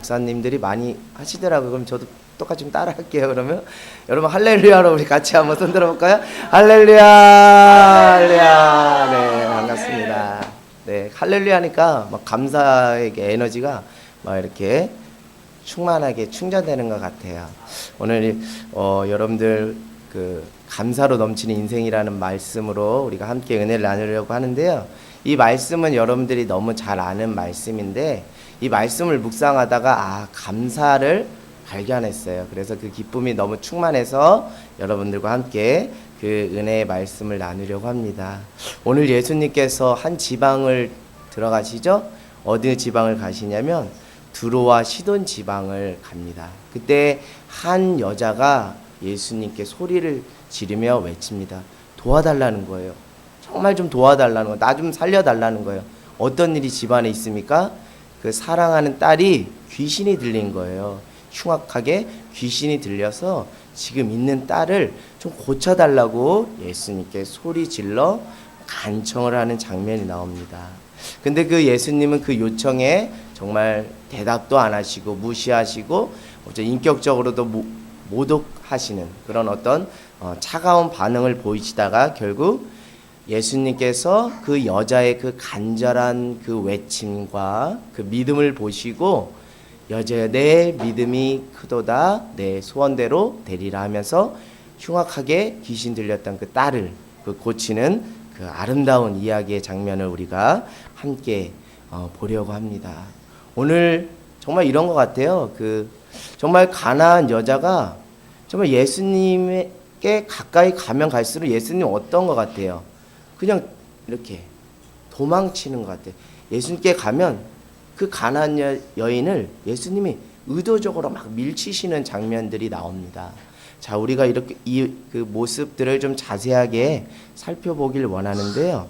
목사님들이 많이 하시더라고요. 그럼 저도 똑같이 좀 따라 할게요. 그러면 여러분 할렐루야로 우리 같이 한번 손 들어볼까요? 할렐루야, 할렐루야. 네, 반갑습니다. 네, 할렐루야 하니까 막 감사의 에너지가 막 이렇게 충만하게 충전되는 것 같아요. 오늘 여러분들 그 감사로 넘치는 인생이라는 말씀으로 우리가 함께 은혜를 나누려고 하는데요. 이 말씀은 여러분들이 너무 잘 아는 말씀인데 이 말씀을 묵상하다가 감사를 발견했어요. 그래서 그 기쁨이 너무 충만해서 여러분들과 함께 그 은혜의 말씀을 나누려고 합니다. 오늘 예수님께서 한 지방을 들어가시죠? 어디 지방을 가시냐면 두로와 시돈 지방을 갑니다. 그때 한 여자가 예수님께 소리를 지르며 외칩니다. 도와달라는 거예요. 정말 좀 도와달라는 거예요. 나 좀 살려달라는 거예요. 어떤 일이 집안에 있습니까? 그 사랑하는 딸이 귀신이 들린 거예요. 흉악하게 귀신이 들려서 지금 있는 딸을 좀 고쳐달라고 예수님께 소리 질러 간청을 하는 장면이 나옵니다. 근데 그 예수님은 그 요청에 정말 대답도 안 하시고 무시하시고 인격적으로도 모독하시는 그런 어떤 차가운 반응을 보이시다가 결국 예수님께서 그 여자의 그 간절한 그 외침과 그 믿음을 보시고 여자여 내 믿음이 크도다 내 소원대로 되리라 하면서 흉악하게 귀신 들렸던 그 딸을 그 고치는 그 아름다운 이야기의 장면을 우리가 함께 보려고 합니다. 오늘 정말 이런 것 같아요. 그 정말 가난한 여자가 정말 예수님께 가까이 가면 갈수록 예수님 어떤 것 같아요? 그냥 이렇게 도망치는 것 같아요. 예수님께 가면 그 가난한 여인을 예수님이 의도적으로 막 밀치시는 장면들이 나옵니다. 자, 우리가 이렇게 그 모습들을 좀 자세하게 살펴보길 원하는데요.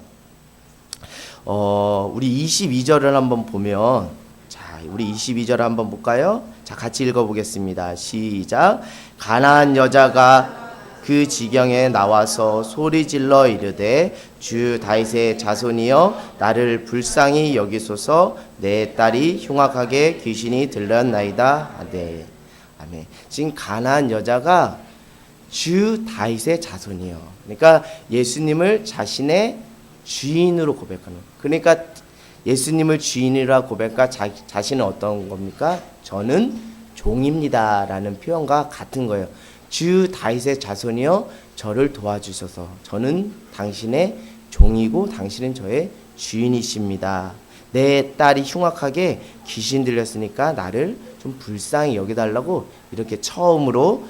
우리 22절을 한번 보면, 자, 우리 22절 한번 볼까요? 자, 같이 읽어보겠습니다. 시작. 가난한 여자가 그 지경에 나와서 소리질러 이르되 주 다윗의 자손이여 나를 불쌍히 여기소서 내 딸이 흉악하게 귀신이 들렸나이다. 네. 아멘. 지금 가난한 여자가 주 다윗의 자손이요. 그러니까 예수님을 자신의 주인으로 고백하는. 그러니까 예수님을 주인이라 고백과 자신은 어떤 겁니까? 저는 종입니다라는 표현과 같은 거예요. 주 다윗의 자손이여 저를 도와주셔서 저는 당신의 종이고 당신은 저의 주인이십니다. 내 딸이 흉악하게 귀신 들렸으니까 나를 좀 불쌍히 여겨달라고 이렇게 처음으로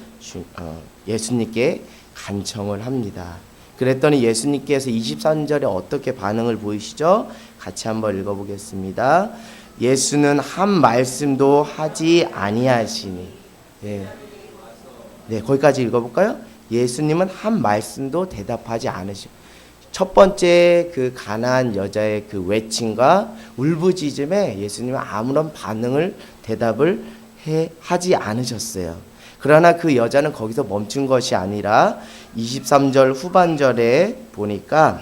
예수님께 간청을 합니다. 그랬더니 예수님께서 23절에 어떻게 반응을 보이시죠? 같이 한번 읽어보겠습니다. 예수는 한 말씀도 하지 아니하시니. 네, 거기까지 읽어볼까요? 예수님은 한 말씀도 대답하지 않으시고 첫 번째 그 가난한 여자의 그 외침과 울부짖음에 예수님은 아무런 대답을 하지 않으셨어요. 그러나 그 여자는 거기서 멈춘 것이 아니라 23절 후반절에 보니까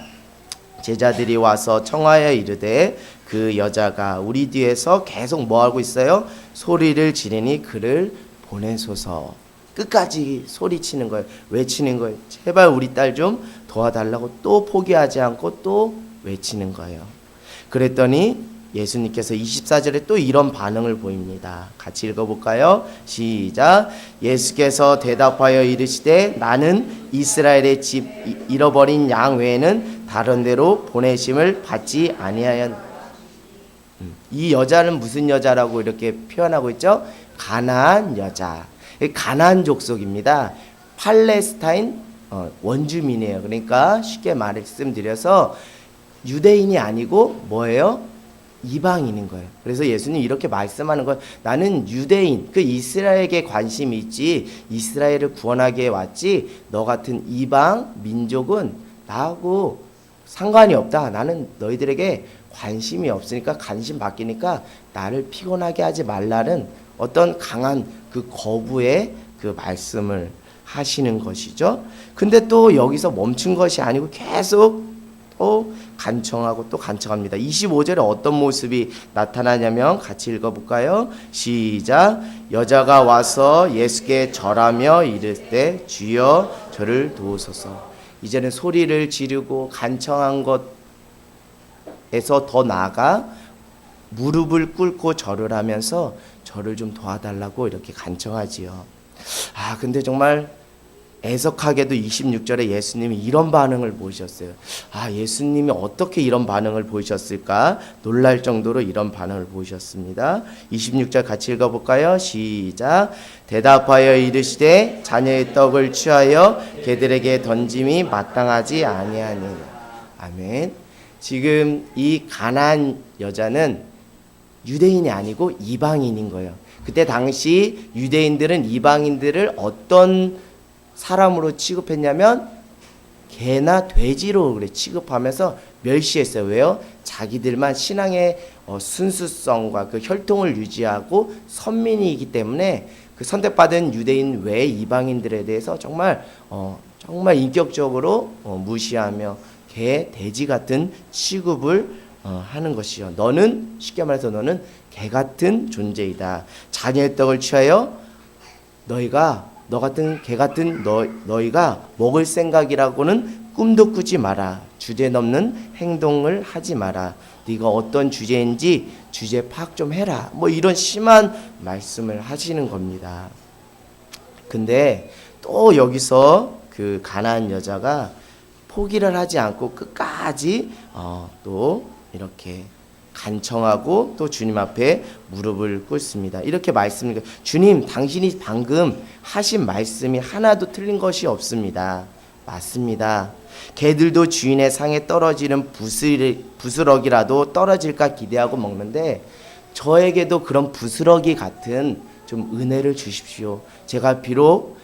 제자들이 와서 청하여 이르되 그 여자가 우리 뒤에서 계속 뭐 하고 있어요? 소리를 지르니 그를 보내소서. 끝까지 소리치는 거예요. 외치는 거예요. 제발 우리 딸 좀 도와달라고 또 포기하지 않고 또 외치는 거예요. 그랬더니 예수님께서 24절에 또 이런 반응을 보입니다. 같이 읽어볼까요? 시작. 예수께서 대답하여 이르시되 나는 이스라엘의 집 잃어버린 양 외에는 다른 데로 보내심을 받지 아니하였. 이 여자는 무슨 여자라고 이렇게 표현하고 있죠? 가나안 여자. 가나안 족속입니다. 팔레스타인 원주민이에요. 그러니까 쉽게 말씀드려서 유대인이 아니고 뭐예요? 이방인인 거예요. 그래서 예수님 이렇게 말씀하는 건 나는 유대인, 그 이스라엘에게 관심이 있지 이스라엘을 구원하기에 왔지 너 같은 이방 민족은 나하고 상관이 없다. 나는 너희들에게 관심이 없으니까 관심 바뀌니까 나를 피곤하게 하지 말라는 어떤 강한 그 거부의 그 말씀을 하시는 것이죠. 근데 또 여기서 멈춘 것이 아니고 계속 또 간청하고 또 간청합니다. 25절에 어떤 모습이 나타나냐면 같이 읽어볼까요? 시작. 여자가 와서 예수께 절하며 이를 때 주여 저를 도우소서. 이제는 소리를 지르고 간청한 것에서 더 나아가 무릎을 꿇고 절을 하면서 저를 좀 도와달라고 이렇게 간청하지요. 근데 정말 애석하게도 26절에 예수님이 이런 반응을 보이셨어요. 예수님이 어떻게 이런 반응을 보이셨을까? 놀랄 정도로 이런 반응을 보이셨습니다. 26절 같이 읽어볼까요? 시작. 대답하여 이르시되 자녀의 떡을 취하여 개들에게 던짐이 마땅하지 아니하니. 아멘. 지금 이 가나안 여자는 유대인이 아니고 이방인인 거예요. 그때 당시 유대인들은 이방인들을 어떤 사람으로 취급했냐면 개나 돼지로 그래 취급하면서 멸시했어요. 왜요? 자기들만 신앙의 순수성과 그 혈통을 유지하고 선민이기 때문에 그 선택받은 유대인 외 이방인들에 대해서 정말 인격적으로 무시하며 개, 돼지 같은 취급을 하는 것이요. 너는 쉽게 말해서 너는 개 같은 존재이다. 자녀의 떡을 취하여 너 같은 개 같은 너희가 먹을 생각이라고는 꿈도 꾸지 마라. 주제 넘는 행동을 하지 마라. 네가 어떤 주제인지 주제 파악 좀 해라. 이런 심한 말씀을 하시는 겁니다. 근데 또 여기서 그 가나안 여자가 포기를 하지 않고 끝까지 또 이렇게 간청하고 또 주님 앞에 무릎을 꿇습니다. 이렇게 말씀을 주님 당신이 방금 하신 말씀이 하나도 틀린 것이 없습니다. 맞습니다. 개들도 주인의 상에 떨어지는 부스러기라도 떨어질까 기대하고 먹는데 저에게도 그런 부스러기 같은 좀 은혜를 주십시오. 제가 비록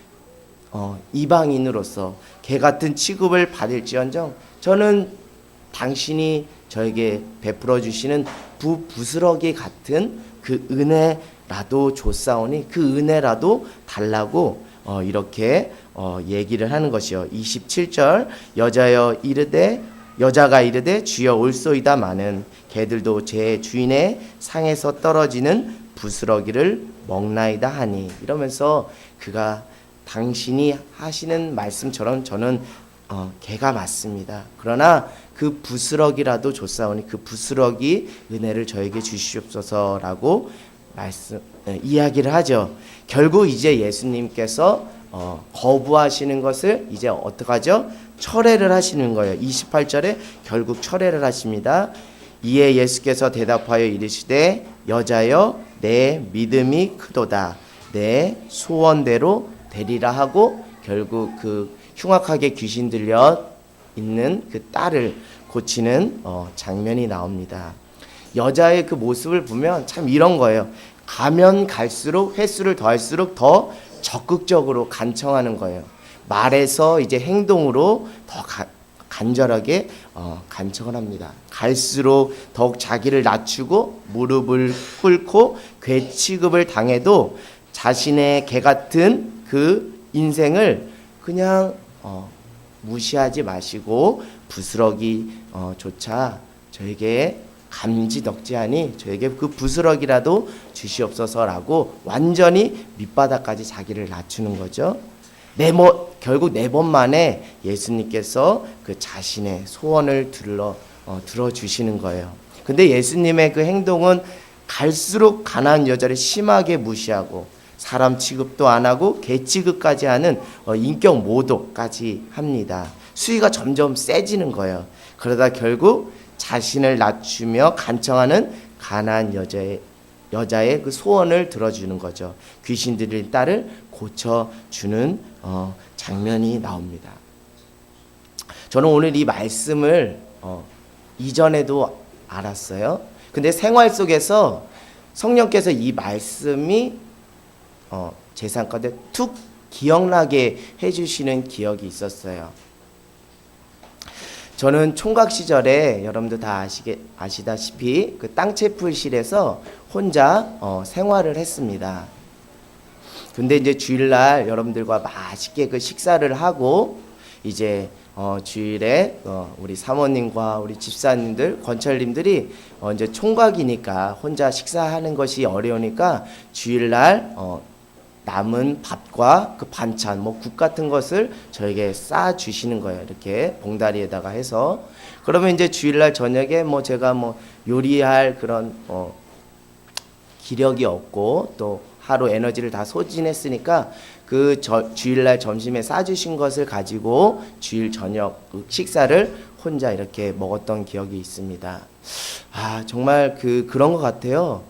이방인으로서 개 같은 취급을 받을지언정 저는 당신이 저에게 베풀어 주시는 부스러기 같은 그 은혜라도 줬사오니 그 은혜라도 달라고 이렇게 얘기를 하는 것이요. 27절 여자가 이르되 주여 올소이다마는 개들도 제 주인의 상에서 떨어지는 부스러기를 먹나이다 하니 이러면서 그가 당신이 하시는 말씀처럼 저는 개가 맞습니다. 그러나 그 부스러기라도 줬사오니 그 부스러기 은혜를 저에게 주시옵소서라고 이야기를 하죠. 결국 이제 예수님께서 거부하시는 것을 이제 어떡하죠? 철회를 하시는 거예요. 28절에 결국 철회를 하십니다. 이에 예수께서 대답하여 이르시되 여자여 내 믿음이 크도다. 내 소원대로 되리라 하고 결국 그 흉악하게 귀신 들려 있는 그 딸을 고치는 장면이 나옵니다. 여자의 그 모습을 보면 참 이런 거예요. 가면 갈수록 횟수를 더할수록 더 적극적으로 간청하는 거예요. 말에서 이제 행동으로 더 간절하게 간청을 합니다. 갈수록 더욱 자기를 낮추고 무릎을 꿇고 괴 취급을 당해도 자신의 개 같은 그 인생을 그냥 무시하지 마시고 부스러기 조차 저에게 감지덕지하니 저에게 그 부스러기라도 주시옵소서라고 완전히 밑바닥까지 자기를 낮추는 거죠. 결국 4번 만에 예수님께서 그 자신의 소원을 들어주시는 거예요. 근데 예수님의 그 행동은 갈수록 가난한 여자를 심하게 무시하고 사람 취급도 안 하고 개 취급까지 하는 인격 모독까지 합니다. 수위가 점점 세지는 거예요. 그러다 결국 자신을 낮추며 간청하는 가난한 여자의 그 소원을 들어주는 거죠. 귀신 들린 딸을 고쳐주는 장면이 나옵니다. 저는 오늘 이 말씀을 이전에도 알았어요. 근데 생활 속에서 성령께서 이 말씀이 제 삶 가운데 툭 기억나게 해주시는 기억이 있었어요. 저는 총각 시절에 여러분들 다 아시다시피 그 땅채풀실에서 혼자 생활을 했습니다. 근데 이제 주일날 여러분들과 맛있게 그 식사를 하고 이제 주일에 우리 사모님과 우리 집사님들, 권철님들이 이제 총각이니까 혼자 식사하는 것이 어려우니까 주일날 남은 밥과 그 반찬, 뭐 국 같은 것을 저에게 싸 주시는 거예요. 이렇게 봉다리에다가 해서. 그러면 이제 주일날 저녁에 뭐 제가 뭐 요리할 그런 기력이 없고 또 하루 에너지를 다 소진했으니까 그 주일날 점심에 싸주신 것을 가지고 주일 저녁 식사를 혼자 이렇게 먹었던 기억이 있습니다. 아, 정말 그런 것 같아요.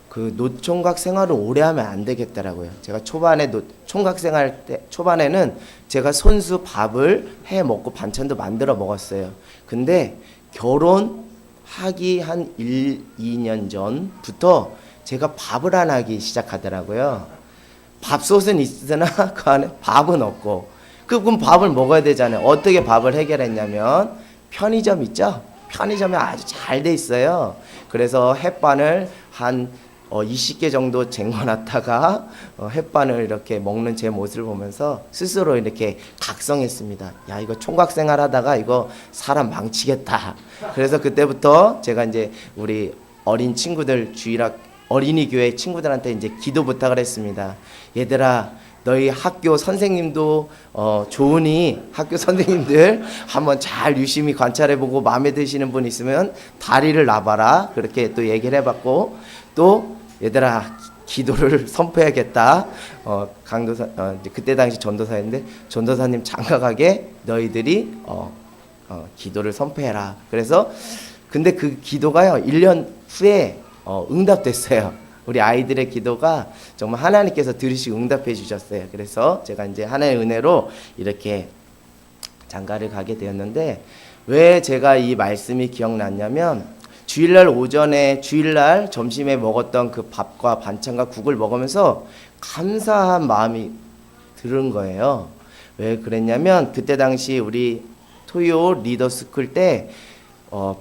그 노총각 생활을 오래 하면 안 되겠더라고요. 제가 초반에 총각 생활 때 초반에는 제가 손수 밥을 해 먹고 반찬도 만들어 먹었어요. 근데 결혼하기 한 1, 2년 전부터 제가 밥을 안 하기 시작하더라고요. 밥솥은 있으나 그 안에 밥은 없고, 그럼 밥을 먹어야 되잖아요. 어떻게 밥을 해결했냐면 편의점 있죠? 편의점에 아주 잘 돼 있어요. 그래서 햇반을 한 20개 정도 쟁여놨다가 햇반을 이렇게 먹는 제 모습을 보면서 스스로 이렇게 각성했습니다. 야, 이거 총각 생활하다가 이거 사람 망치겠다. 그래서 그때부터 제가 이제 우리 어린 친구들 어린이 교회 친구들한테 이제 기도 부탁을 했습니다. 얘들아, 너희 학교 선생님도 좋으니 학교 선생님들 한번 잘 유심히 관찰해보고 마음에 드시는 분 있으면 다리를 놔봐라. 그렇게 또 얘기를 해봤고, 또 얘들아, 기도를 선포해야겠다. 강도사 그때 당시 전도사였는데 전도사님 장각하게 너희들이 기도를 선포해라. 그래서 근데 그 기도가요 1년 후에 응답됐어요. 우리 아이들의 기도가 정말 하나님께서 들으시고 응답해 주셨어요. 그래서 제가 이제 하나님의 은혜로 이렇게 장가를 가게 되었는데, 왜 제가 이 말씀이 기억났냐면 주일날 오전에 주일날 점심에 먹었던 그 밥과 반찬과 국을 먹으면서 감사한 마음이 들은 거예요. 왜 그랬냐면 그때 당시 우리 토요 리더스쿨 때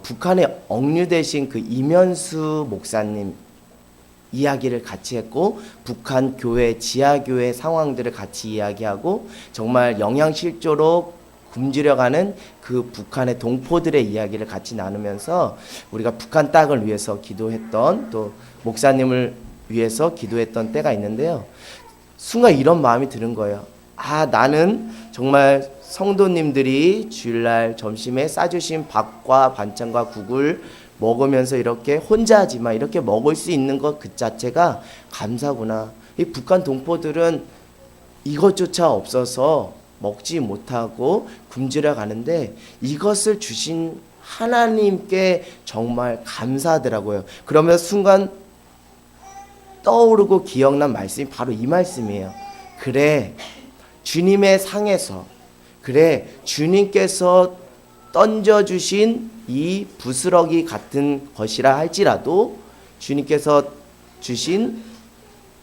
북한에 억류되신 그 이면수 목사님 이야기를 같이 했고, 북한 교회 지하교회 상황들을 같이 이야기하고, 정말 영양실조로 굶주려가는 그 북한의 동포들의 이야기를 같이 나누면서 우리가 북한 땅을 위해서 기도했던, 또 목사님을 위해서 기도했던 때가 있는데요. 순간 이런 마음이 드는 거예요. 아, 나는 정말 성도님들이 주일날 점심에 싸주신 밥과 반찬과 국을 먹으면서 이렇게 혼자 하지만 이렇게 먹을 수 있는 것 그 자체가 감사구나. 이 북한 동포들은 이것조차 없어서 먹지 못하고 굶주려 가는데 이것을 주신 하나님께 정말 감사하더라고요. 그러면 순간 떠오르고 기억난 말씀이 바로 이 말씀이에요. 그래, 주님의 상에서, 그래, 주님께서 던져주신 이 부스러기 같은 것이라 할지라도 주님께서 주신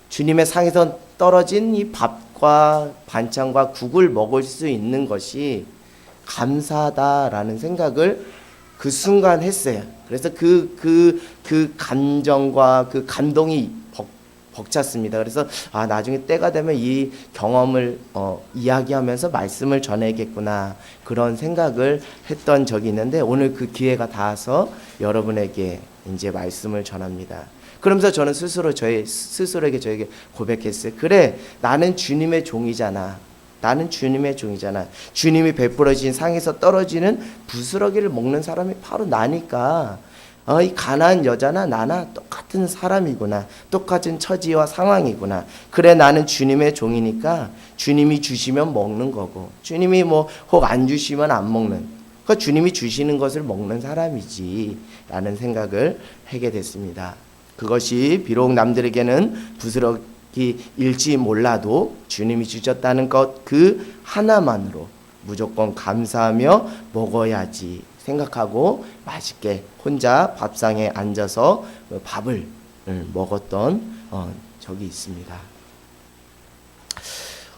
주님의 상에서 떨어진 이 밥과 반찬과 국을 먹을 수 있는 것이 감사하다라는 생각을 그 순간 했어요. 그래서 그 감정과 그 감동이 벅찼습니다. 그래서 나중에 때가 되면 이 경험을 이야기하면서 말씀을 전해야겠구나, 그런 생각을 했던 적이 있는데, 오늘 그 기회가 닿아서 여러분에게 이제 말씀을 전합니다. 그러면서 저는 스스로에게 저에게 고백했어요. 그래, 나는 주님의 종이잖아. 나는 주님의 종이잖아. 주님이 베풀어 주신 상에서 떨어지는 부스러기를 먹는 사람이 바로 나니까, 이 가난한 여자나 나나 똑같은 사람이구나. 똑같은 처지와 상황이구나. 그래, 나는 주님의 종이니까 주님이 주시면 먹는 거고, 주님이 뭐 혹 안 주시면 안 먹는, 그러니까 주님이 주시는 것을 먹는 사람이지 라는 생각을 하게 됐습니다. 그것이 비록 남들에게는 부스러기일지 몰라도 주님이 주셨다는 것 그 하나만으로 무조건 감사하며 먹어야지 생각하고 맛있게 혼자 밥상에 앉아서 밥을 먹었던 적이 있습니다.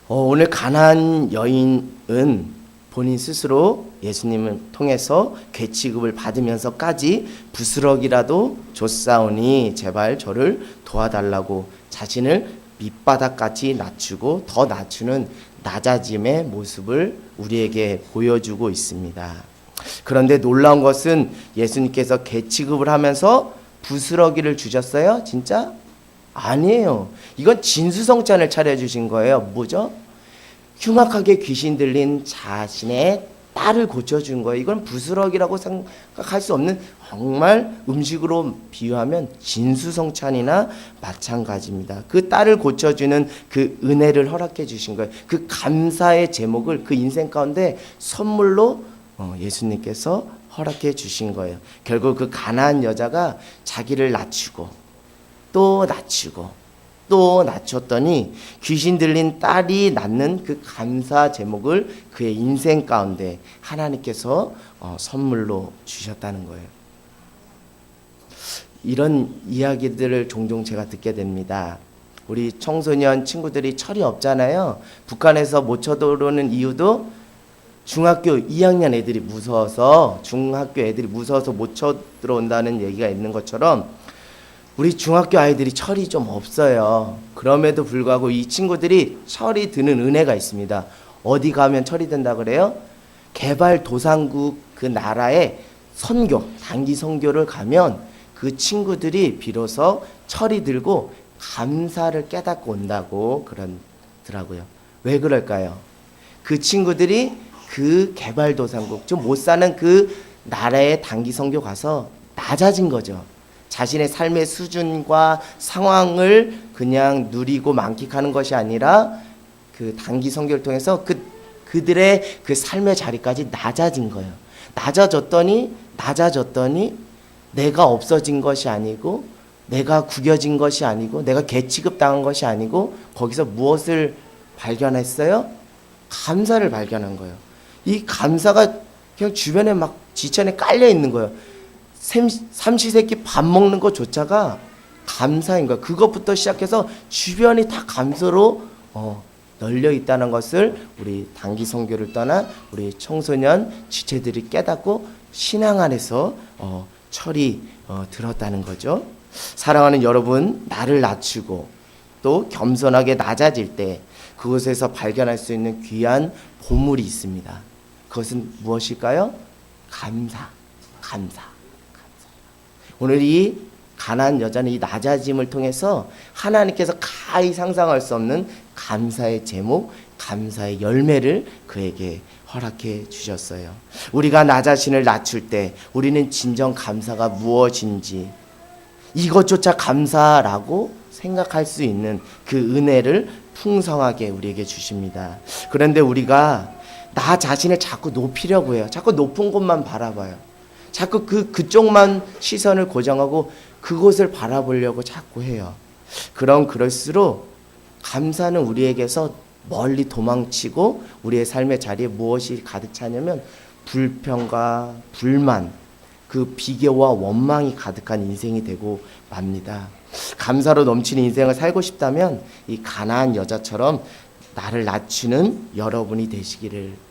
오늘 가난한 여인은 본인 스스로 예수님을 통해서 괴치급을 받으면서까지 부스러기라도 줬사오니 제발 저를 도와달라고 자신을 밑바닥같이 낮추고 더 낮추는 낮아짐의 모습을 우리에게 보여주고 있습니다. 그런데 놀라운 것은 예수님께서 개 취급을 하면서 부스러기를 주셨어요? 진짜? 아니에요. 이건 진수성찬을 차려주신 거예요. 뭐죠? 흉악하게 귀신 들린 자신의 딸을 고쳐준 거예요. 이건 부스러기라고 생각할 수 없는, 정말 음식으로 비유하면 진수성찬이나 마찬가지입니다. 그 딸을 고쳐주는 그 은혜를 허락해 주신 거예요. 그 감사의 제목을 그 인생 가운데 선물로 예수님께서 허락해 주신 거예요. 결국 그 가난한 여자가 자기를 낮추고 또 낮추고 또 낮췄더니 귀신 들린 딸이 낳는 그 감사 제목을 그의 인생 가운데 하나님께서 선물로 주셨다는 거예요. 이런 이야기들을 종종 제가 듣게 됩니다. 우리 청소년 친구들이 철이 없잖아요. 북한에서 못 쳐들어오는 이유도 중학교 2학년 애들이 무서워서, 중학교 애들이 무서워서 못 쳐들어온다는 얘기가 있는 것처럼 우리 중학교 아이들이 철이 좀 없어요. 그럼에도 불구하고 이 친구들이 철이 드는 은혜가 있습니다. 어디 가면 철이 된다 그래요? 개발도상국 그 나라의 선교, 단기 선교를 가면 그 친구들이 비로소 철이 들고 감사를 깨닫고 온다고 그러더라고요. 왜 그럴까요? 그 친구들이 그 개발도상국, 좀 못 사는 그 나라의 단기 선교 가서 낮아진 거죠. 자신의 삶의 수준과 상황을 그냥 누리고 만끽하는 것이 아니라 그 단기 선교를 통해서 그들의 그 삶의 자리까지 낮아진 거예요. 낮아졌더니 내가 없어진 것이 아니고, 내가 구겨진 것이 아니고, 내가 개취급당한 것이 아니고, 거기서 무엇을 발견했어요? 감사를 발견한 거예요. 이 감사가 그냥 주변에 막 지천에 깔려 있는 거예요. 삼시세끼 밥 먹는 것조차가 감사인 거예요. 그것부터 시작해서 주변이 다 감사로 널려 있다는 것을 우리 단기 선교를 떠난 우리 청소년 지체들이 깨닫고 신앙 안에서 철이 들었다는 거죠. 사랑하는 여러분, 나를 낮추고 또 겸손하게 낮아질 때 그곳에서 발견할 수 있는 귀한 보물이 있습니다. 그것은 무엇일까요? 감사. 오늘 이 가난한 여자는 이 낮아짐을 통해서 하나님께서 가히 상상할 수 없는 감사의 제목, 감사의 열매를 그에게 허락해 주셨어요. 우리가 나 자신을 낮출 때 우리는 진정 감사가 무엇인지, 이것조차 감사라고 생각할 수 있는 그 은혜를 풍성하게 우리에게 주십니다. 그런데 우리가 나 자신을 자꾸 높이려고 해요. 자꾸 높은 곳만 바라봐요. 자꾸 그쪽만 시선을 고정하고 그곳을 바라보려고 자꾸 해요. 그럴수록 감사는 우리에게서 멀리 도망치고 우리의 삶의 자리에 무엇이 가득 차냐면 불평과 불만, 그 비교와 원망이 가득한 인생이 되고 맙니다. 감사로 넘치는 인생을 살고 싶다면 이 가난한 여자처럼 나를 낮추는 여러분이 되시기를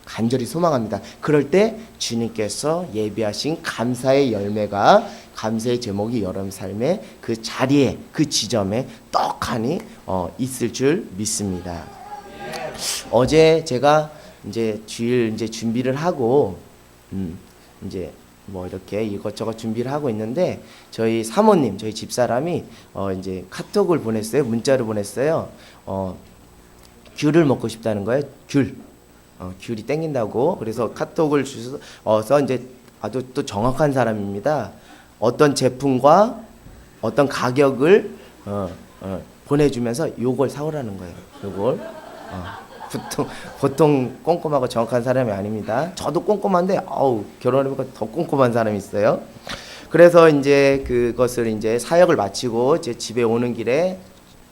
간절히 소망합니다. 그럴 때 주님께서 예비하신 감사의 열매가, 감사의 제목이 여러분 삶의 그 자리에, 그 지점에 떡하니 있을 줄 믿습니다. 어제 제가 이제 주일 이제 준비를 하고 이제 뭐 이렇게 이것저것 준비를 하고 있는데 저희 사모님, 저희 집사람이 이제 카톡을 보냈어요. 문자를 보냈어요. 귤을 먹고 싶다는 거예요. 귤이 땡긴다고. 그래서 카톡을 주셔서 이제 아주 또 정확한 사람입니다. 어떤 제품과 어떤 가격을 보내주면서 요걸 사오라는 거예요. 요걸 보통 꼼꼼하고 정확한 사람이 아닙니다. 저도 꼼꼼한데 결혼해보니까 더 꼼꼼한 사람이 있어요. 그래서 이제 그것을 이제 사역을 마치고 이제 집에 오는 길에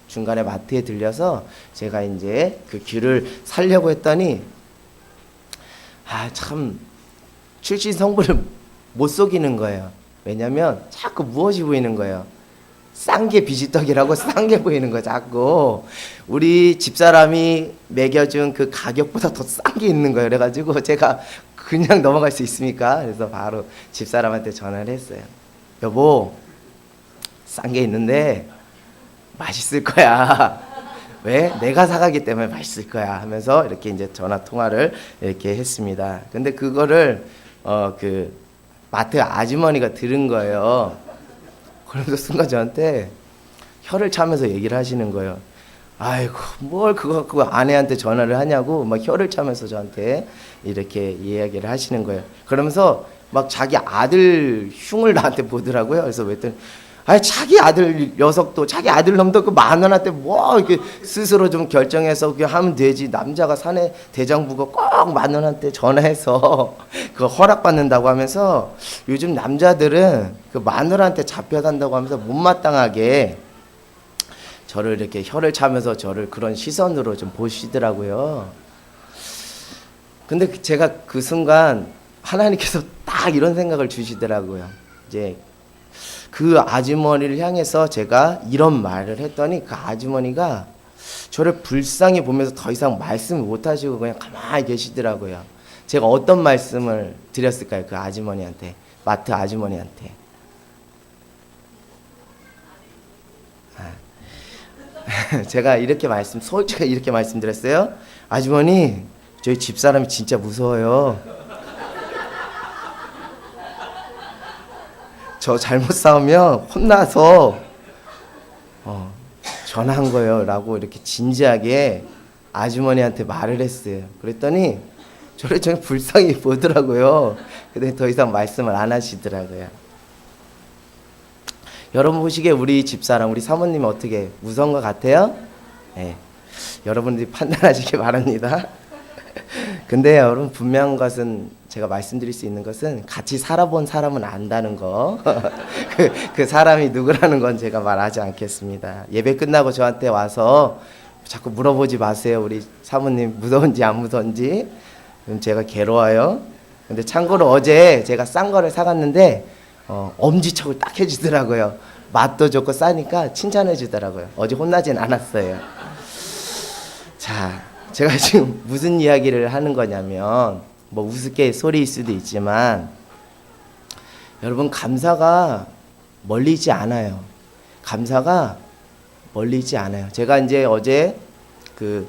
중간에 마트에 들려서 제가 이제 그 귤을 사려고 했더니 참 출신 성분을 못 속이는 거예요. 왜냐면 자꾸 무엇이 보이는 거예요. 싼 게 비지떡이라고 싼 게 보이는 거예요. 자꾸 우리 집사람이 매겨준 그 가격보다 더 싼 게 있는 거예요. 그래가지고 제가 그냥 넘어갈 수 있습니까? 그래서 바로 집사람한테 전화를 했어요. 여보, 싼 게 있는데 맛있을 거야. 왜? 내가 사가기 때문에 맛있을 거야 하면서 이렇게 이제 전화 통화를 이렇게 했습니다. 근데 그거를 그 마트 아주머니가 들은 거예요. 그러면서 순간 저한테 혀를 차면서 얘기를 하시는 거예요. 아이고 뭘 그거 아내한테 전화를 하냐고 막 혀를 차면서 저한테 이렇게 이야기를 하시는 거예요. 그러면서 막 자기 아들 흉을 나한테 보더라고요. 그래서 그랬더니 자기 아들 녀석도 자기 아들 놈도 그 10,000원한테 뭐 이렇게 스스로 좀 결정해서 그냥 하면 되지. 남자가 사내 대장부가 꼭 10,000원한테 전화해서 그 허락받는다고 하면서 요즘 남자들은 그 마누라한테 잡혀간다고 하면서 못마땅하게 저를 이렇게 혀를 차면서 저를 그런 시선으로 좀 보시더라고요. 근데 제가 그 순간 하나님께서 딱 이런 생각을 주시더라고요. 이제 그 아주머니를 향해서 제가 이런 말을 했더니 그 아주머니가 저를 불쌍히 보면서 더 이상 말씀을 못 하시고 그냥 가만히 계시더라고요. 제가 어떤 말씀을 드렸을까요? 그 아주머니한테, 마트 아주머니한테. 제가 솔직하게 이렇게 말씀드렸어요. 아주머니, 저희 집사람이 진짜 무서워요. 저 잘못 싸우면 혼나서 전화한 거예요 라고 이렇게 진지하게 아주머니한테 말을 했어요. 그랬더니 저를 좀 불쌍히 보더라고요. 근데 더 이상 말씀을 안 하시더라고요. 여러분 보시기에 우리 집사람, 우리 사모님이 어떻게 무서운 것 같아요? 네. 여러분들이 판단하시기 바랍니다. 근데 여러분 분명한 것은 제가 말씀드릴 수 있는 것은 같이 살아본 사람은 안다는 거. 그 사람이 누구라는 건 제가 말하지 않겠습니다. 예배 끝나고 저한테 와서 자꾸 물어보지 마세요. 우리 사모님 무서운지 안 무서운지. 그럼 제가 괴로워요. 근데 참고로 어제 제가 싼 거를 사갔는데 엄지척을 딱 해주더라고요. 맛도 좋고 싸니까 칭찬해 주더라고요. 어제 혼나진 않았어요. 자, 제가 지금 무슨 이야기를 하는 거냐면 뭐 우스갯소리일 수도 있지만 여러분 감사가 멀리지 않아요. 감사가 멀리지 않아요. 제가 이제 어제 그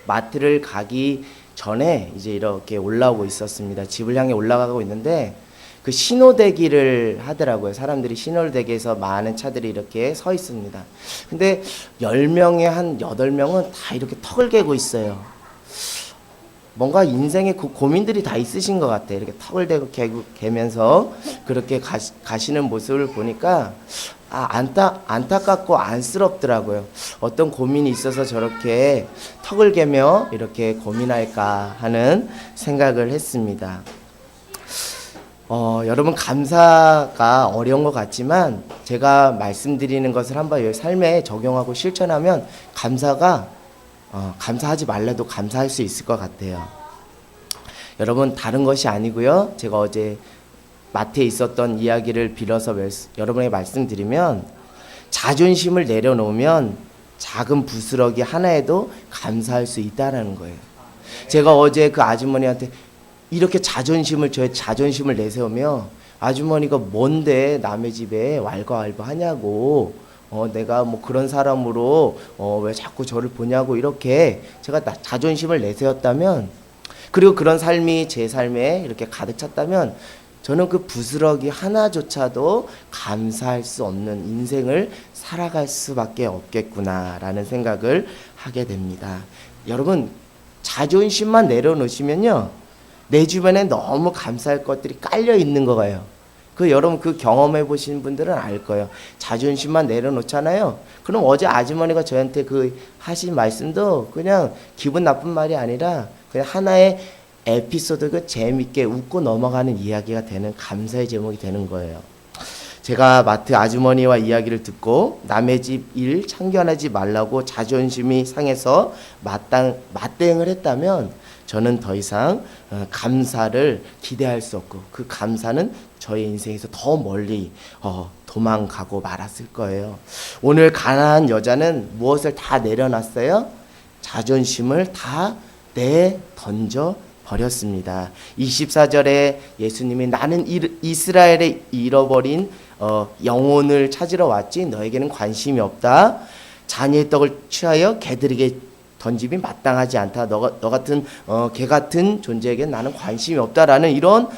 마트를 가기 전에 이제 이렇게 올라오고 있었습니다. 집을 향해 올라가고 있는데 그 신호대기를 하더라고요. 사람들이 신호대기에서 많은 차들이 이렇게 서 있습니다. 근데 10명에 한 8명은 다 이렇게 턱을 개고 있어요. 뭔가 인생에 그 고민들이 다 있으신 것 같아요. 이렇게 턱을 개면서 그렇게 가시는 모습을 보니까 안타깝고 안쓰럽더라고요. 어떤 고민이 있어서 저렇게 턱을 개며 이렇게 고민할까 하는 생각을 했습니다. 여러분 감사가 어려운 것 같지만 제가 말씀드리는 것을 한번 삶에 적용하고 실천하면 감사하지 말라도 감사할 수 있을 것 같아요. 여러분 다른 것이 아니고요. 제가 어제 마트에 있었던 이야기를 빌어서 여러분에게 말씀드리면 자존심을 내려놓으면 작은 부스러기 하나에도 감사할 수 있다는 거예요. 제가 어제 그 아주머니한테 이렇게 저의 자존심을 내세우며 아주머니가 뭔데 남의 집에 왈가왈부하냐고 내가 뭐 그런 사람으로 왜 자꾸 저를 보냐고 이렇게 제가 자존심을 내세웠다면 그리고 그런 삶이 제 삶에 이렇게 가득 찼다면 저는 그 부스러기 하나조차도 감사할 수 없는 인생을 살아갈 수밖에 없겠구나라는 생각을 하게 됩니다. 여러분 자존심만 내려놓으시면요. 내 주변에 너무 감사할 것들이 깔려 있는 거예요. 여러분 그 경험해 보신 분들은 알 거예요. 자존심만 내려놓잖아요. 그럼 어제 아주머니가 저한테 그 하신 말씀도 그냥 기분 나쁜 말이 아니라 그냥 하나의 에피소드가 재밌게 웃고 넘어가는 이야기가 되는 감사의 제목이 되는 거예요. 제가 마트 아주머니와 이야기를 듣고 남의 집 일 참견하지 말라고 자존심이 상해서 맞대응을 했다면 저는 더 이상 감사를 기대할 수 없고 그 감사는 저의 인생에서 더 멀리 도망가고 말았을 거예요. 오늘 가난한 여자는 무엇을 다 내려놨어요? 자존심을 다 내던져 버렸습니다. 24절에 예수님이 나는 이스라엘에 잃어버린 영혼을 찾으러 왔지 너에게는 관심이 없다. 자녀의 떡을 취하여 개들에게 던짐이 마땅하지 않다. 너 같은 개 같은 존재에게 나는 관심이 없다라는 이런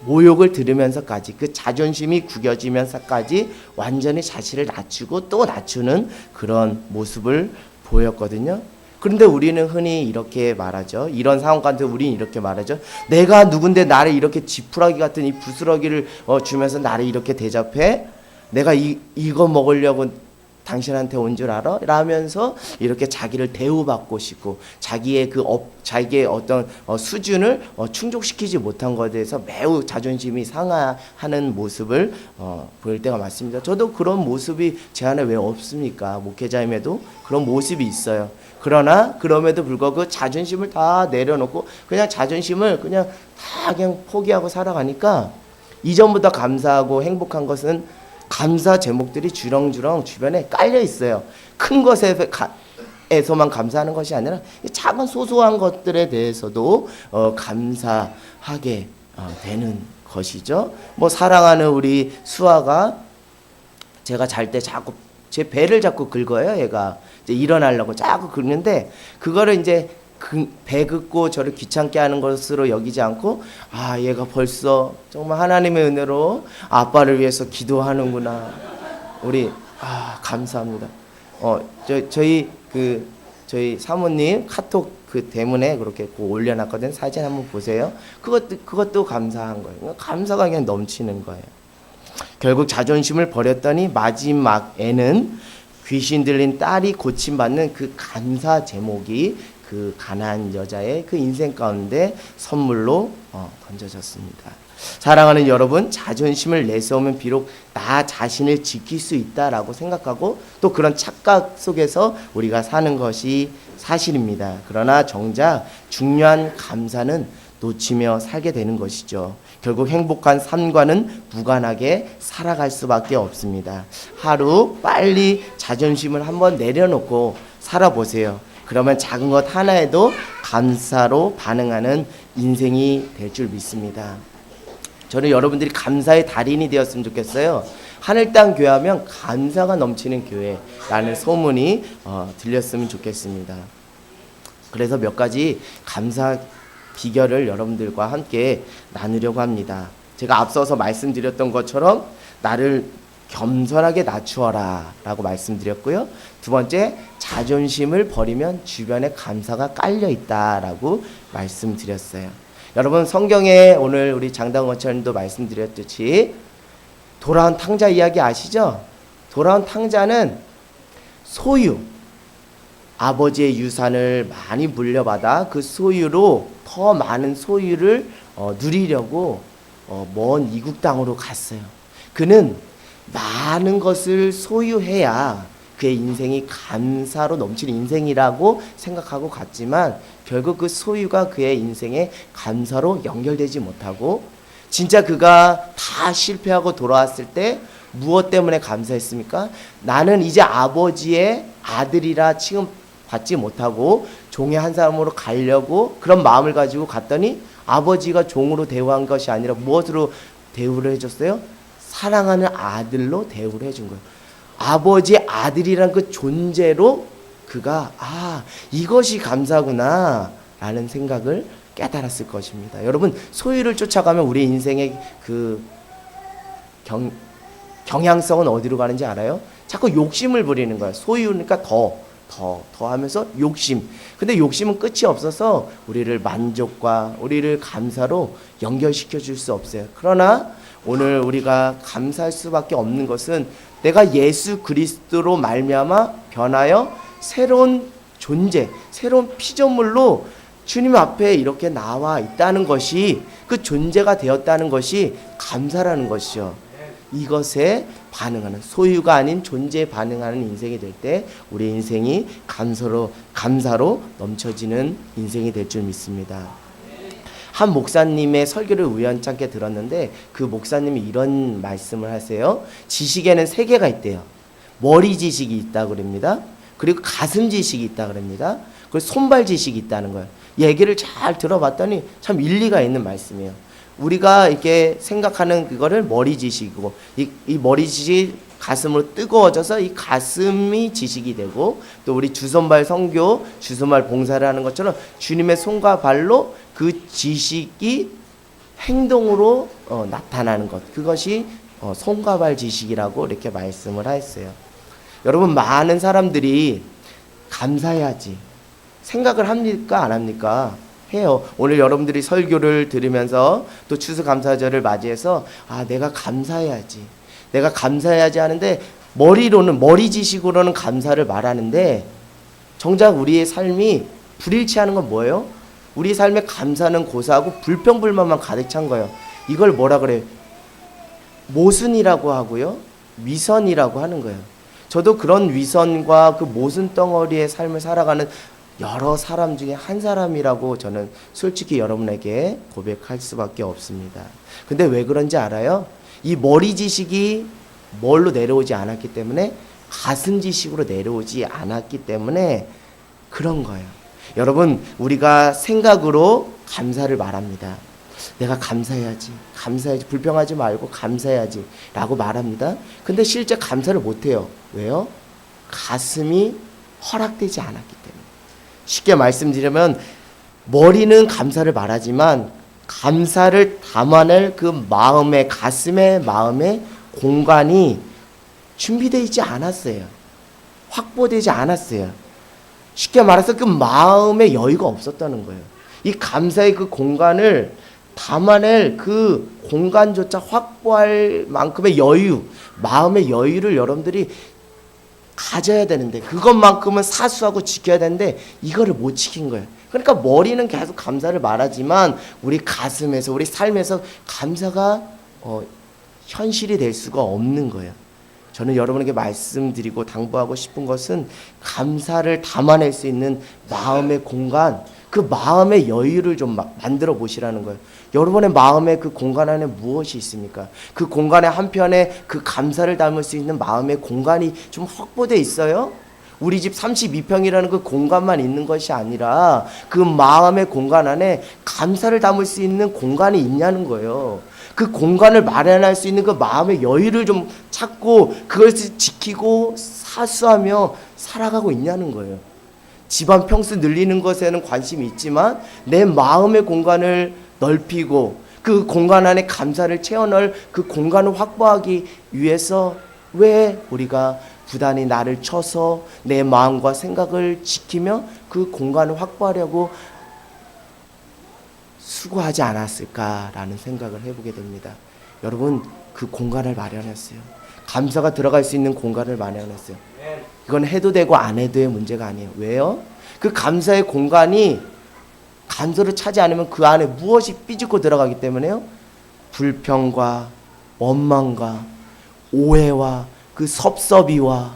모욕을 들으면서까지 그 자존심이 구겨지면서까지 완전히 자신을 낮추고 또 낮추는 그런 모습을 보였거든요. 그런데 우리는 흔히 이렇게 말하죠. 이런 상황 가운데 우리는 이렇게 말하죠. 내가 누군데 나를 이렇게 지푸라기 같은 이 부스러기를 주면서 나를 이렇게 대접해? 내가 이거 먹으려고 당신한테 온 줄 알아? 라면서 이렇게 자기를 대우받고 싶고 자기의 자기의 어떤 수준을 충족시키지 못한 것에 대해서 매우 자존심이 상하는 모습을 보일 때가 많습니다. 저도 그런 모습이 제 안에 왜 없습니까? 목회자임에도 그런 모습이 있어요. 그러나 그럼에도 불구하고 그 자존심을 다 내려놓고 그냥 자존심을 그냥 다 그냥 포기하고 살아가니까 이전보다 감사하고 행복한 것은 감사 제목들이 주렁주렁 주변에 깔려 있어요. 큰 것에서만 감사하는 것이 아니라 작은 소소한 것들에 대해서도 감사하게 되는 것이죠. 뭐 사랑하는 우리 수아가 제가 잘 때 자꾸 제 배를 자꾸 긁어요. 얘가 이제 일어나려고 자꾸 긁는데 그거를 이제 배 긁고 저를 귀찮게 하는 것으로 여기지 않고 얘가 벌써 정말 하나님의 은혜로 아빠를 위해서 기도하는구나. 우리 감사합니다. 저희 사모님 카톡 그 대문에 그렇게 올려놨거든. 사진 한번 보세요. 그것도 감사한 거예요. 감사가 그냥 넘치는 거예요. 결국 자존심을 버렸더니 마지막에는 귀신 들린 딸이 고침받는 그 감사 제목이 그 가난한 여자의 그 인생 가운데 선물로 던져졌습니다. 사랑하는 여러분, 자존심을 내세우면 비록 나 자신을 지킬 수 있다라고 생각하고 또 그런 착각 속에서 우리가 사는 것이 사실입니다. 그러나 정작 중요한 감사는 놓치며 살게 되는 것이죠. 결국 행복한 삶과는 무관하게 살아갈 수밖에 없습니다. 하루 빨리 자존심을 한번 내려놓고 살아보세요. 그러면 작은 것 하나에도 감사로 반응하는 인생이 될 줄 믿습니다. 저는 여러분들이 감사의 달인이 되었으면 좋겠어요. 하늘땅 교회하면 감사가 넘치는 교회라는 소문이 들렸으면 좋겠습니다. 그래서 몇 가지 감사 비결을 여러분들과 함께 나누려고 합니다. 제가 앞서서 말씀드렸던 것처럼 나를 겸손하게 낮추어라 라고 말씀드렸고요. 두 번째, 자존심을 버리면 주변에 감사가 깔려 있다라고 말씀드렸어요. 여러분, 성경에 오늘 우리 장당 원장님도 말씀드렸듯이 돌아온 탕자 이야기 아시죠? 돌아온 탕자는 소유, 아버지의 유산을 많이 물려받아 그 소유로 더 많은 소유를 누리려고 먼 이국 땅으로 갔어요. 그는 많은 것을 소유해야 그의 인생이 감사로 넘치는 인생이라고 생각하고 갔지만 결국 그 소유가 그의 인생에 감사로 연결되지 못하고 진짜 그가 다 실패하고 돌아왔을 때 무엇 때문에 감사했습니까? 나는 이제 아버지의 아들이라 취급받지 못하고 종의 한 사람으로 가려고 그런 마음을 가지고 갔더니 아버지가 종으로 대우한 것이 아니라 무엇으로 대우를 해줬어요? 사랑하는 아들로 대우를 해준 거예요. 아버지의 아들이란 그 존재로 그가 이것이 감사구나 라는 생각을 깨달았을 것입니다. 여러분, 소유를 쫓아가면 우리 인생의 그 경향성은 어디로 가는지 알아요? 자꾸 욕심을 부리는 거예요. 소유니까 더 하면서 욕심. 근데 욕심은 끝이 없어서 우리를 만족과 우리를 감사로 연결시켜 줄 수 없어요. 그러나 오늘 우리가 감사할 수밖에 없는 것은 내가 예수 그리스도로 말미암아 변하여 새로운 존재, 새로운 피조물로 주님 앞에 이렇게 나와 있다는 것이 그 존재가 되었다는 것이 감사라는 것이죠. 이것에 반응하는, 소유가 아닌 존재에 반응하는 인생이 될 때 우리 인생이 감사로 넘쳐지는 인생이 될 줄 믿습니다. 한 목사님의 설교를 우연찮게 들었는데 그 목사님이 이런 말씀을 하세요. 지식에는 세 개가 있대요. 머리 지식이 있다고 그럽니다. 그리고 가슴 지식이 있다고 그럽니다. 그리고 손발 지식이 있다는 거예요. 얘기를 잘 들어봤더니 참 일리가 있는 말씀이에요. 우리가 이렇게 생각하는 그거를 머리 지식이고 이 머리 지식이 가슴으로 뜨거워져서 이 가슴이 지식이 되고 또 우리 주손발 선교, 주손발 봉사를 하는 것처럼 주님의 손과 발로 그 지식이 행동으로 나타나는 것. 그것이 손과 발 지식이라고 이렇게 말씀을 하였어요. 여러분 많은 사람들이 감사해야지 생각을 합니까 안 합니까? 해요. 오늘 여러분들이 설교를 들으면서 또 추수감사절을 맞이해서 내가 감사해야지 내가 감사해야지 하는데 머리로는 머리 지식으로는 감사를 말하는데 정작 우리의 삶이 불일치하는 건 뭐예요? 우리 삶의 감사는 고사하고 불평불만만 가득 찬 거예요. 이걸 뭐라 그래요? 모순이라고 하고요, 위선이라고 하는 거예요. 저도 그런 위선과 그 모순 덩어리의 삶을 살아가는 여러 사람 중에 한 사람이라고 저는 솔직히 여러분에게 고백할 수밖에 없습니다. 근데 왜 그런지 알아요? 이 머리 지식이 뭘로 내려오지 않았기 때문에 가슴 지식으로 내려오지 않았기 때문에 그런 거예요. 여러분 우리가 생각으로 감사를 말합니다. 내가 감사해야지 불평하지 말고 감사해야지 라고 말합니다. 근데 실제 감사를 못해요. 왜요? 가슴이 허락되지 않았기 때문에. 쉽게 말씀드리면 머리는 감사를 말하지만 감사를 담아낼 그 마음의 가슴의 마음의 공간이 준비되어 있지 않았어요. 확보되지 않았어요. 쉽게 말해서 그 마음의 여유가 없었다는 거예요. 이 감사의 그 공간을 담아낼 그 공간조차 확보할 만큼의 여유, 마음의 여유를 여러분들이 가져야 되는데 그것만큼은 사수하고 지켜야 되는데 이거를 못 지킨 거예요. 그러니까 머리는 계속 감사를 말하지만 우리 가슴에서 우리 삶에서 감사가 현실이 될 수가 없는 거예요. 저는 여러분에게 말씀드리고 당부하고 싶은 것은 감사를 담아낼 수 있는 마음의 공간, 그 마음의 여유를 좀 만들어 보시라는 거예요. 여러분의 마음의 그 공간 안에 무엇이 있습니까? 그 공간의 한편에 그 감사를 담을 수 있는 마음의 공간이 좀 확보되어 있어요? 우리 집 32평이라는 그 공간만 있는 것이 아니라 그 마음의 공간 안에 감사를 담을 수 있는 공간이 있냐는 거예요. 그 공간을 마련할 수 있는 그 마음의 여유를 좀 찾고 그것을 지키고 사수하며 살아가고 있냐는 거예요. 집안 평수 늘리는 것에는 관심이 있지만 내 마음의 공간을 넓히고 그 공간 안에 감사를 채워넣을 그 공간을 확보하기 위해서 왜 우리가 부단히 나를 쳐서 내 마음과 생각을 지키며 그 공간을 확보하려고 수고하지 않았을까라는 생각을 해보게 됩니다. 여러분 그 공간을 마련했어요. 감사가 들어갈 수 있는 공간을 마련했어요. 이건 해도 되고 안 해도의 문제가 아니에요. 왜요? 그 감사의 공간이 감사를 차지 않으면 그 안에 무엇이 삐집고 들어가기 때문에요. 불평과 원망과 오해와 그 섭섭이와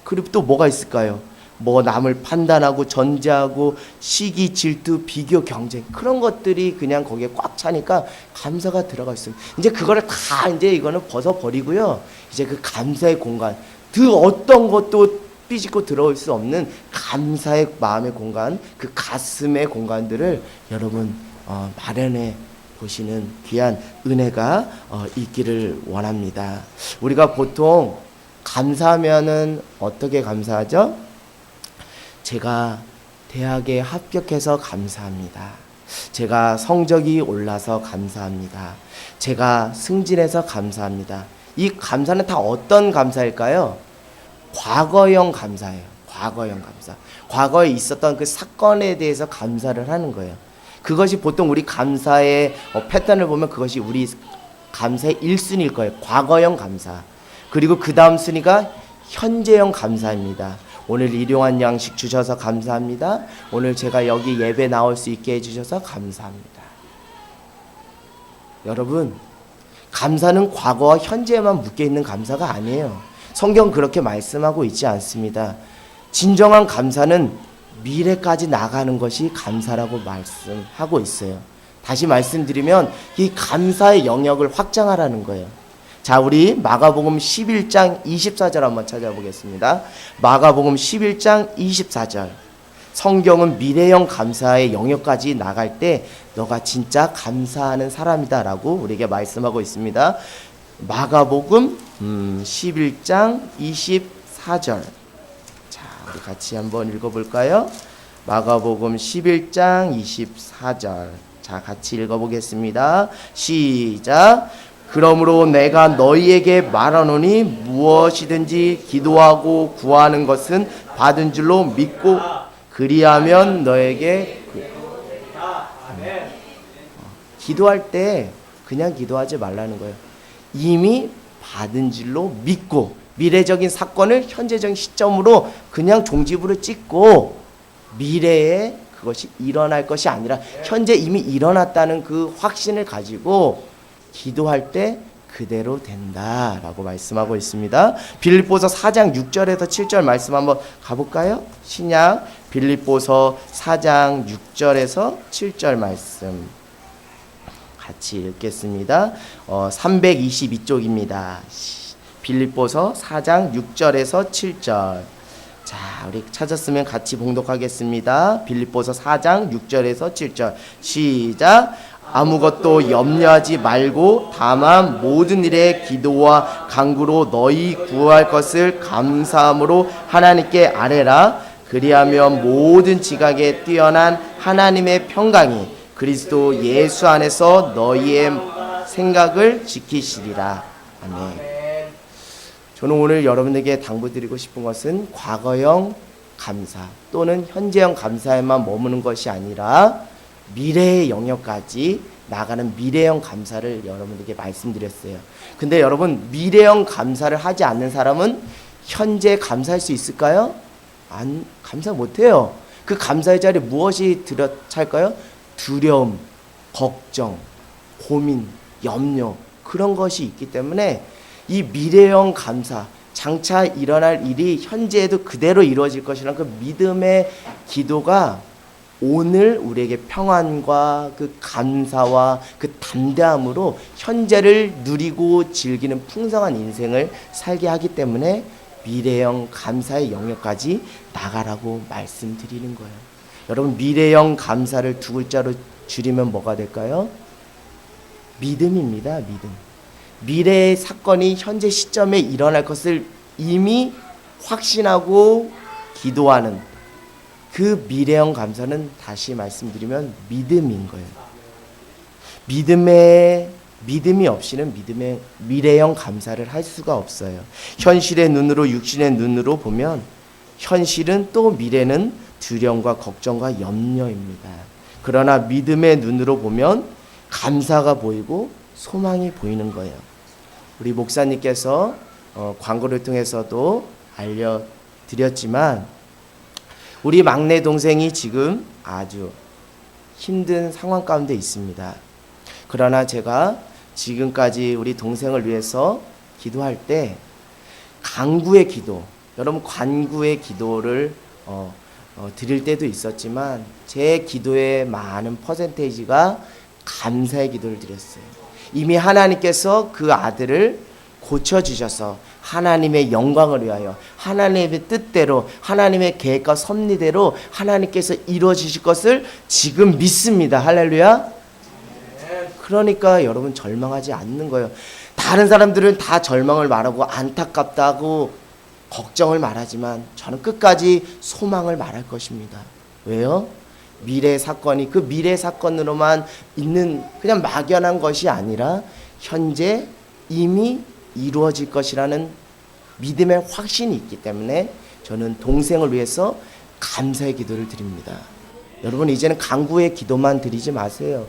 그리고 또 뭐가 있을까요? 뭐 남을 판단하고 전제하고 시기, 질투, 비교, 경쟁 그런 것들이 그냥 거기에 꽉 차니까 감사가 들어가 있습니다. 이제 그거를 다 이제 이거는 벗어버리고요. 이제 그 감사의 공간, 그 어떤 것도 삐짓고 들어올 수 없는 감사의 마음의 공간, 그 가슴의 공간들을 여러분 마련해 보시는 귀한 은혜가 있기를 원합니다. 우리가 보통 감사하면은 어떻게 감사하죠? 제가 대학에 합격해서 감사합니다. 제가 성적이 올라서 감사합니다. 제가 승진해서 감사합니다. 이 감사는 다 어떤 감사일까요? 과거형 감사예요. 과거형 감사. 과거에 있었던 그 사건에 대해서 감사를 하는 거예요. 그것이 보통 우리 감사의 패턴을 보면 그것이 우리 감사의 1순위일 거예요. 과거형 감사. 그리고 그 다음 순위가 현재형 감사입니다. 오늘 일용한 양식 주셔서 감사합니다. 오늘 제가 여기 예배 나올 수 있게 해주셔서 감사합니다. 여러분, 감사는 과거와 현재에만 묶여있는 감사가 아니에요. 성경 그렇게 말씀하고 있지 않습니다. 진정한 감사는 미래까지 나가는 것이 감사라고 말씀하고 있어요. 다시 말씀드리면 이 감사의 영역을 확장하라는 거예요. 자, 우리 마가복음 11장 24절 한번 찾아보겠습니다. 마가복음 11장 24절. 성경은 미래형 감사의 영역까지 나갈 때 너가 진짜 감사하는 사람이다 라고 우리에게 말씀하고 있습니다. 마가복음 11장 24절. 자, 우리 같이 한번 읽어볼까요? 마가복음 11장 24절. 자, 같이 읽어보겠습니다. 시작. 그러므로 내가 너희에게 말하노니 무엇이든지 기도하고 구하는 것은 받은 줄로 믿고 그리하면 너에게 기도할 때 그냥 기도하지 말라는 거예요. 이미 받은 줄로 믿고 미래적인 사건을 현재적인 시점으로 그냥 종지부를 찍고 미래에 그것이 일어날 것이 아니라 현재 이미 일어났다는 그 확신을 가지고 기도할 때 그대로 된다라고 말씀하고 있습니다. 빌립보서 4장 6절에서 7절 말씀 한번 가볼까요? 신약 빌립보서 4장 6절에서 7절 말씀 같이 읽겠습니다. 322쪽입니다. 빌립보서 4장 6절에서 7절. 자, 우리 찾았으면 같이 봉독하겠습니다. 빌립보서 4장 6절에서 7절. 시작. 아무것도 염려하지 말고 다만 모든 일에 기도와 간구로 너희 구할 것을 감사함으로 하나님께 아뢰라. 그리하면 모든 지각에 뛰어난 하나님의 평강이 그리스도 예수 안에서 너희의 생각을 지키시리라. 아멘. 저는 오늘 여러분에게 당부드리고 싶은 것은 과거형 감사 또는 현재형 감사에만 머무는 것이 아니라 미래의 영역까지 나가는 미래형 감사를 여러분에게 말씀드렸어요. 근데 여러분, 미래형 감사를 하지 않는 사람은 현재 감사할 수 있을까요? 감사 못해요. 그 감사의 자리에 무엇이 들어찰까요? 두려움, 걱정, 고민, 염려, 그런 것이 있기 때문에 이 미래형 감사, 장차 일어날 일이 현재에도 그대로 이루어질 것이라는 그 믿음의 기도가 오늘 우리에게 평안과 그 감사와 그 담대함으로 현재를 누리고 즐기는 풍성한 인생을 살게 하기 때문에 미래형 감사의 영역까지 나가라고 말씀드리는 거예요. 여러분, 미래형 감사를 두 글자로 줄이면 뭐가 될까요? 믿음입니다. 믿음. 미래의 사건이 현재 시점에 일어날 것을 이미 확신하고 기도하는 그 미래형 감사는 다시 말씀드리면 믿음인 거예요. 믿음이 없이는 미래형 감사를 할 수가 없어요. 현실의 눈으로, 육신의 눈으로 보면 현실은 또 미래는 두려움과 걱정과 염려입니다. 그러나 믿음의 눈으로 보면 감사가 보이고 소망이 보이는 거예요. 우리 목사님께서 광고를 통해서도 알려드렸지만 우리 막내 동생이 지금 아주 힘든 상황 가운데 있습니다. 그러나 제가 지금까지 우리 동생을 위해서 기도할 때 간구의 기도, 여러분 간구의 기도를 드릴 때도 있었지만 제 기도의 많은 퍼센테이지가 감사의 기도를 드렸어요. 이미 하나님께서 그 아들을 고쳐주셔서 하나님의 영광을 위하여 하나님의 뜻대로 하나님의 계획과 섭리대로 하나님께서 이루어주실 것을 지금 믿습니다. 할렐루야. 그러니까 여러분 절망하지 않는 거예요. 다른 사람들은 다 절망을 말하고 안타깝다고 걱정을 말하지만 저는 끝까지 소망을 말할 것입니다. 왜요? 미래 사건이 그 미래 사건으로만 있는 그냥 막연한 것이 아니라 현재 이미 이루어질 것이라는 믿음의 확신이 있기 때문에 저는 동생을 위해서 감사의 기도를 드립니다. 여러분, 이제는 간구의 기도만 드리지 마세요.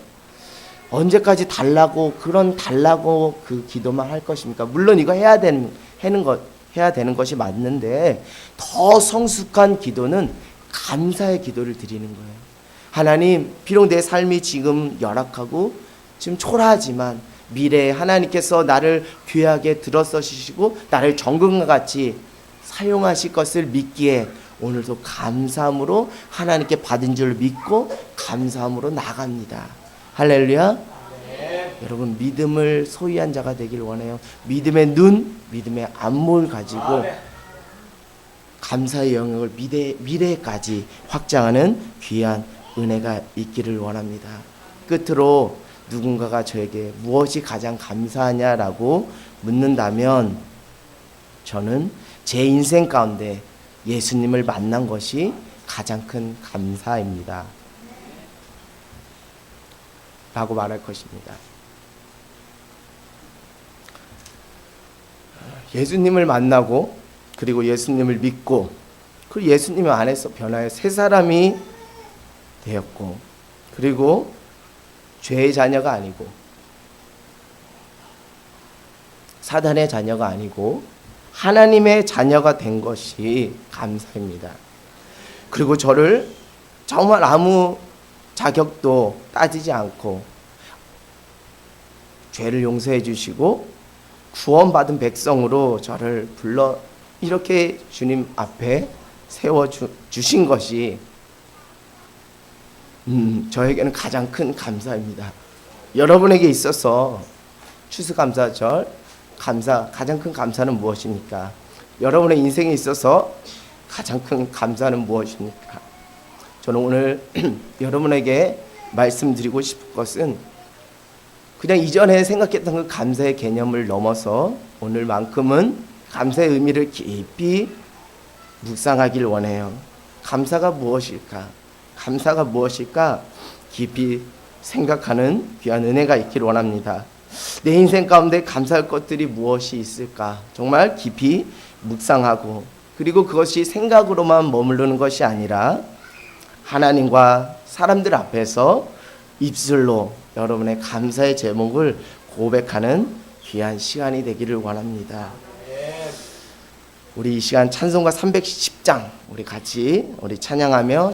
언제까지 달라고 그 기도만 할 것입니까? 물론 이거 해야 되는 것이 맞는데 더 성숙한 기도는 감사의 기도를 드리는 거예요. 하나님, 비록 내 삶이 지금 열악하고 지금 초라하지만 미래에 하나님께서 나를 귀하게 들어서시고 나를 정금과 같이 사용하실 것을 믿기에 오늘도 감사함으로 하나님께 받은 줄 믿고 감사함으로 나갑니다. 할렐루야. 여러분, 믿음을 소유한 자가 되길 원해요. 믿음의 눈, 믿음의 안목을 가지고 감사의 영역을 미래까지 확장하는 귀한 은혜가 있기를 원합니다. 끝으로 누군가가 저에게 무엇이 가장 감사하냐라고 묻는다면 저는 제 인생 가운데 예수님을 만난 것이 가장 큰 감사입니다. 라고 말할 것입니다. 예수님을 만나고 그리고 예수님을 믿고 그리고 예수님 안에서 변화해 새 사람이 되었고 그리고 죄의 자녀가 아니고 사단의 자녀가 아니고 하나님의 자녀가 된 것이 감사입니다. 그리고 저를 정말 아무 자격도 따지지 않고 죄를 용서해 주시고 구원받은 백성으로 저를 불러 이렇게 주님 앞에 세워 주신 것이 저에게는 가장 큰 감사입니다. 여러분에게 있어서 추수감사절 가장 큰 감사는 무엇입니까? 여러분의 인생에 있어서 가장 큰 감사는 무엇입니까? 저는 오늘 여러분에게 말씀드리고 싶은 것은 그냥 이전에 생각했던 그 감사의 개념을 넘어서 오늘만큼은 감사의 의미를 깊이 묵상하길 원해요. 감사가 무엇일까? 감사가 무엇일까? 깊이 생각하는 귀한 은혜가 있기를 원합니다. 내 인생 가운데 감사할 것들이 무엇이 있을까? 정말 깊이 묵상하고 그리고 그것이 생각으로만 머무르는 것이 아니라 하나님과 사람들 앞에서 입술로 여러분의 감사의 제목을 고백하는 귀한 시간이 되기를 원합니다. 우리 이 시간 찬송가 310장 우리 같이 찬양하며